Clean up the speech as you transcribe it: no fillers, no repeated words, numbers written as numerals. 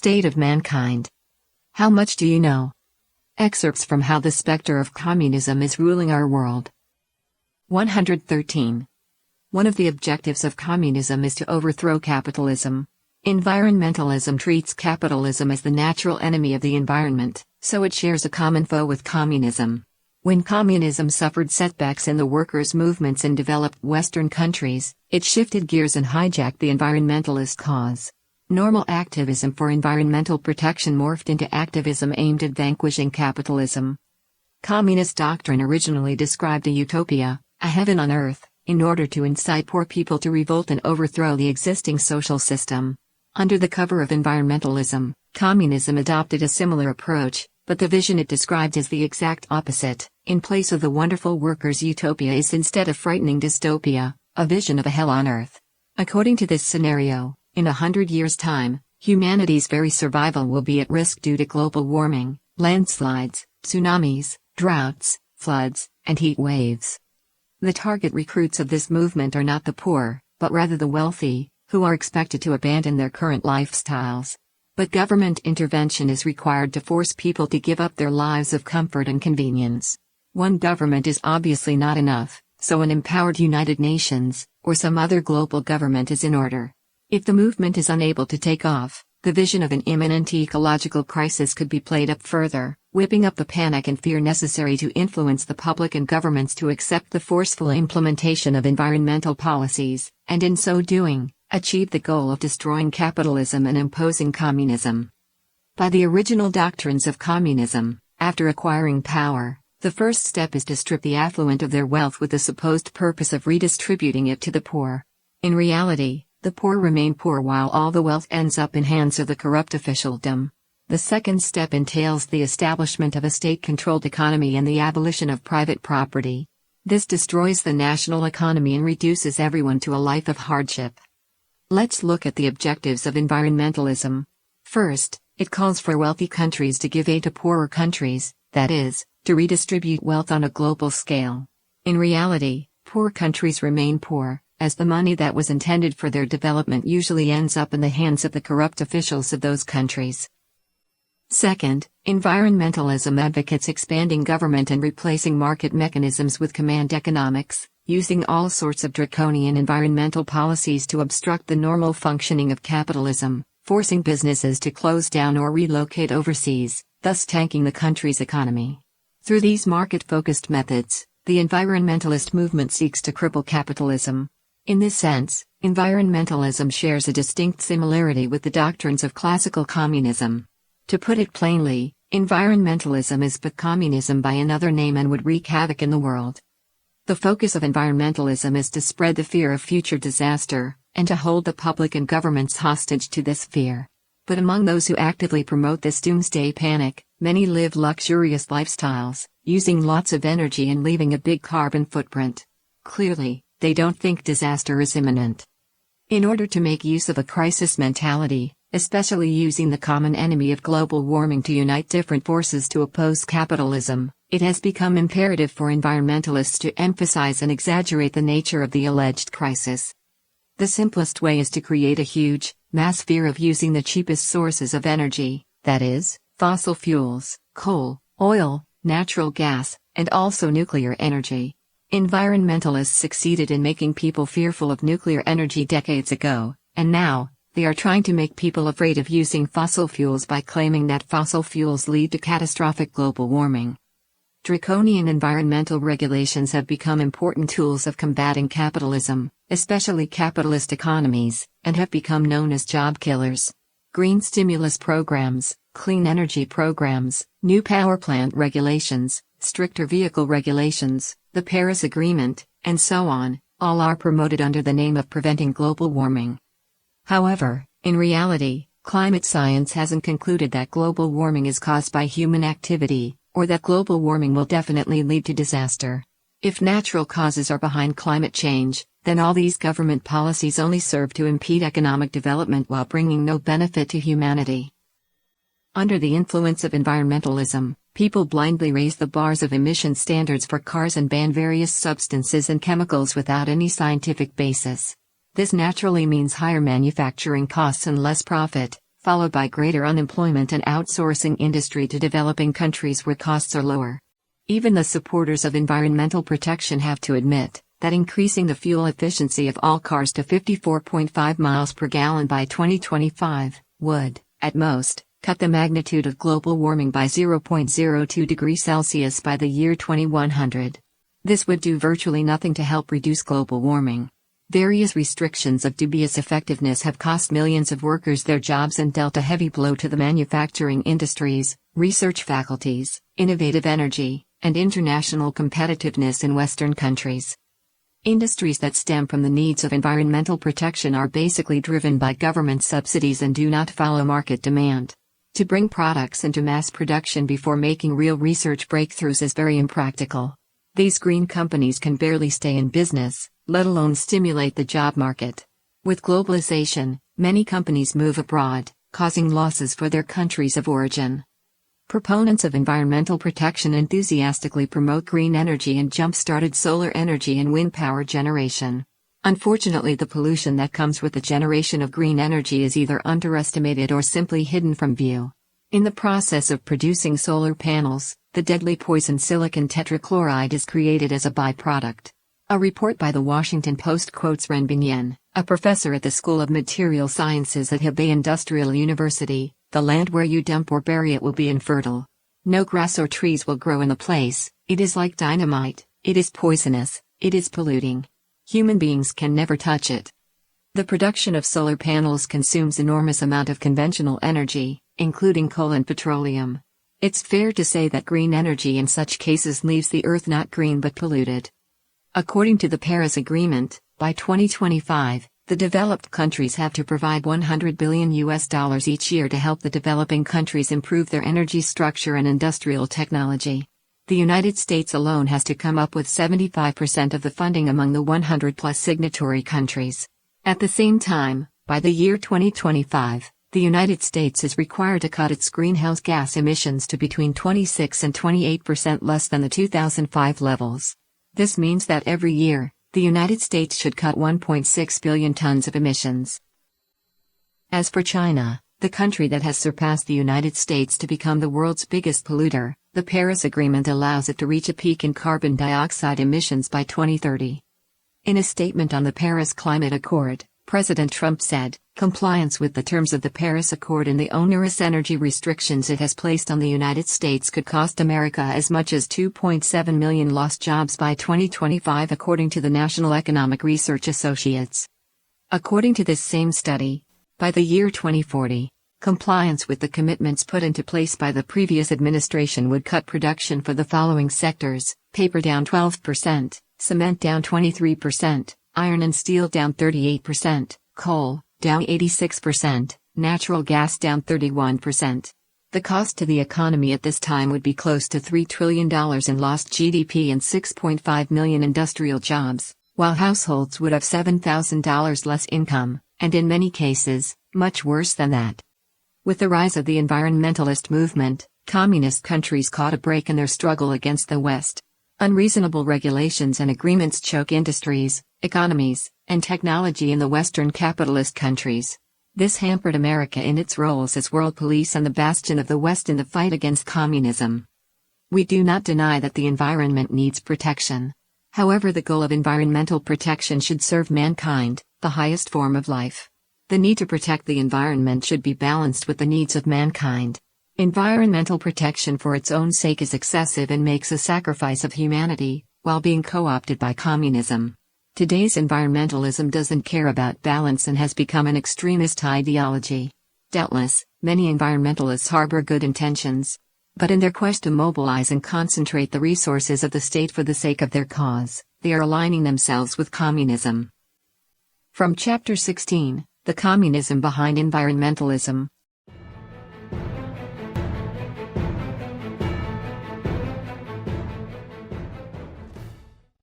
State of mankind. How much do you know? Excerpts from How the Spectre of Communism is Ruling Our World. 113. One of the objectives of communism is to overthrow capitalism. Environmentalism treats capitalism as the natural enemy of the environment, so it shares a common foe with communism. When communism suffered setbacks in the workers' movements in developed Western countries, it shifted gears and hijacked the environmentalist cause. Normal activism for environmental protection morphed into activism aimed at vanquishing capitalism. Communist doctrine originally described a utopia, a heaven on earth, in order to incite poor people to revolt and overthrow the existing social system. Under the cover of environmentalism, communism adopted a similar approach, but the vision it described is the exact opposite. In place of the wonderful workers' utopia is instead a frightening dystopia, a vision of a hell on earth. According to this scenario, in 100 years' time, humanity's very survival will be at risk due to global warming, landslides, tsunamis, droughts, floods, and heat waves. The target recruits of this movement are not the poor, but rather the wealthy, who are expected to abandon their current lifestyles. But government intervention is required to force people to give up their lives of comfort and convenience. One government is obviously not enough, so an empowered United Nations, or some other global government is in order. If the movement is unable to take off, the vision of an imminent ecological crisis could be played up further, whipping up the panic and fear necessary to influence the public and governments to accept the forceful implementation of environmental policies, and in so doing, achieve the goal of destroying capitalism and imposing communism. By the original doctrines of communism, after acquiring power, the first step is to strip the affluent of their wealth with the supposed purpose of redistributing it to the poor. In reality, the poor remain poor while all the wealth ends up in hands of the corrupt officialdom. The second step entails the establishment of a state-controlled economy and the abolition of private property. This destroys the national economy and reduces everyone to a life of hardship. Let's look at the objectives of environmentalism. First, it calls for wealthy countries to give aid to poorer countries, that is, to redistribute wealth on a global scale. In reality, poor countries remain poor, as the money that was intended for their development usually ends up in the hands of the corrupt officials of those countries. Second, environmentalism advocates expanding government and replacing market mechanisms with command economics, using all sorts of draconian environmental policies to obstruct the normal functioning of capitalism, forcing businesses to close down or relocate overseas, thus tanking the country's economy. Through these market-focused methods, the environmentalist movement seeks to cripple capitalism. In this sense, environmentalism shares a distinct similarity with the doctrines of classical communism. To put it plainly, environmentalism is but communism by another name and would wreak havoc in the world. The focus of environmentalism is to spread the fear of future disaster, and to hold the public and governments hostage to this fear. But among those who actively promote this doomsday panic, many live luxurious lifestyles, using lots of energy and leaving a big carbon footprint. Clearly, they don't think disaster is imminent. In order to make use of a crisis mentality, especially using the common enemy of global warming to unite different forces to oppose capitalism, it has become imperative for environmentalists to emphasize and exaggerate the nature of the alleged crisis. The simplest way is to create a huge, mass fear of using the cheapest sources of energy, that is, fossil fuels, coal, oil, natural gas, and also nuclear energy. Environmentalists succeeded in making people fearful of nuclear energy decades ago, and now, they are trying to make people afraid of using fossil fuels by claiming that fossil fuels lead to catastrophic global warming. Draconian environmental regulations have become important tools of combating capitalism, especially capitalist economies, and have become known as job killers. Green stimulus programs, clean energy programs, new power plant regulations, stricter vehicle regulations, the Paris Agreement, and so on, all are promoted under the name of preventing global warming. However, in reality, climate science hasn't concluded that global warming is caused by human activity, or that global warming will definitely lead to disaster. If natural causes are behind climate change, then all these government policies only serve to impede economic development while bringing no benefit to humanity. Under the influence of environmentalism, people blindly raise the bars of emission standards for cars and ban various substances and chemicals without any scientific basis. This naturally means higher manufacturing costs and less profit, followed by greater unemployment and outsourcing industry to developing countries where costs are lower. Even the supporters of environmental protection have to admit that increasing the fuel efficiency of all cars to 54.5 miles per gallon by 2025 would, at most, cut the magnitude of global warming by 0.02 degrees Celsius by the year 2100. This would do virtually nothing to help reduce global warming. Various restrictions of dubious effectiveness have cost millions of workers their jobs and dealt a heavy blow to the manufacturing industries, research faculties, innovative energy, and international competitiveness in Western countries. Industries that stem from the needs of environmental protection are basically driven by government subsidies and do not follow market demand. To bring products into mass production before making real research breakthroughs is very impractical. These green companies can barely stay in business, let alone stimulate the job market. With globalization, many companies move abroad, causing losses for their countries of origin. Proponents of environmental protection enthusiastically promote green energy and jump-started solar energy and wind power generation. Unfortunately, the pollution that comes with the generation of green energy is either underestimated or simply hidden from view. In the process of producing solar panels, the deadly poison silicon tetrachloride is created as a byproduct. A report by the Washington Post quotes Ren Binyan, a professor at the School of Material Sciences at Hebei Industrial University. The land where you dump or bury it will be infertile. No grass or trees will grow in the place. It is like dynamite, it is poisonous, it is polluting. Human beings can never touch it. The production of solar panels consumes enormous amount of conventional energy, including coal and petroleum. It's fair to say that green energy in such cases leaves the earth not green but polluted. According to the Paris Agreement, by 2025, the developed countries have to provide $100 billion each year to help the developing countries improve their energy structure and industrial technology. The United States alone has to come up with 75% of the funding among the 100-plus signatory countries. At the same time, by the year 2025, the United States is required to cut its greenhouse gas emissions to between 26 and 28% less than the 2005 levels. This means that every year, the United States should cut 1.6 billion tons of emissions. As for China, the country that has surpassed the United States to become the world's biggest polluter, the Paris Agreement allows it to reach a peak in carbon dioxide emissions by 2030. In a statement on the Paris Climate Accord, President Trump said, "Compliance with the terms of the Paris Accord and the onerous energy restrictions it has placed on the United States could cost America as much as 2.7 million lost jobs by 2025 according to the National Economic Research Associates." According to this same study, by the year 2040, compliance with the commitments put into place by the previous administration would cut production for the following sectors: paper down 12%, cement down 23%, iron and steel down 38%, coal down 86%, natural gas down 31%. The cost to the economy at this time would be close to $3 trillion in lost GDP and 6.5 million industrial jobs, while households would have $7,000 less income, and in many cases, much worse than that. With the rise of the environmentalist movement, communist countries caught a break in their struggle against the West. Unreasonable regulations and agreements choke industries, economies, and technology in the Western capitalist countries. This hampered America in its roles as world police and the bastion of the West in the fight against communism. We do not deny that the environment needs protection. However, the goal of environmental protection should serve mankind, the highest form of life. The need to protect the environment should be balanced with the needs of mankind. Environmental protection for its own sake is excessive and makes a sacrifice of humanity, while being co-opted by communism. Today's environmentalism doesn't care about balance and has become an extremist ideology. Doubtless, many environmentalists harbor good intentions. But in their quest to mobilize and concentrate the resources of the state for the sake of their cause, they are aligning themselves with communism. From Chapter 16, The Communism Behind Environmentalism.